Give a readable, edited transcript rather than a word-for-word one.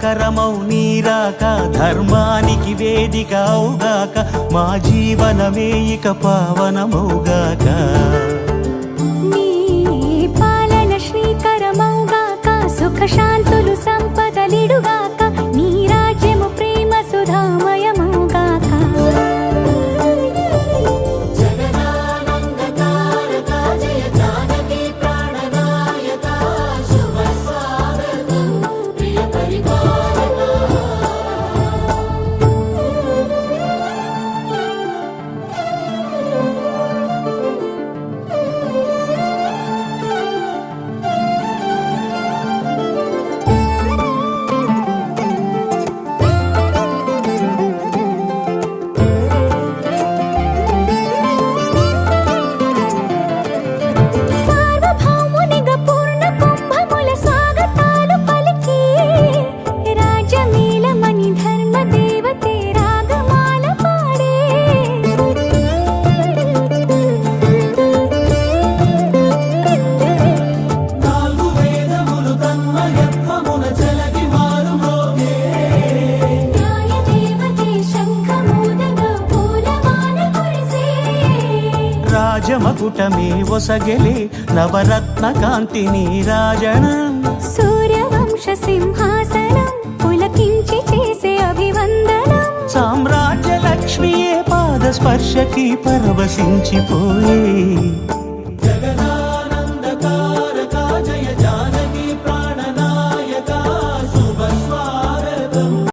మంగళకరమౌ నీరాక ధర్మానికి వేదిక అవుగాక మా జీవనమే ఇక పావనమౌగాక నీ పాలన శ్రీకరమౌగాక సుఖ శాంతులు సంపదలిడుగాక నీ రాజ్యము ప్రేమ సుధామయమౌగాక రాజమకుటమే ఒసగెలే నవరత్న కాంతి నీరాజనం సూర్యవంశ సింహాసనం పులకించి చేసే అభివందనం సామ్రాజ్య లక్ష్మియే పాద స్పర్శకి పరవశించిపోయే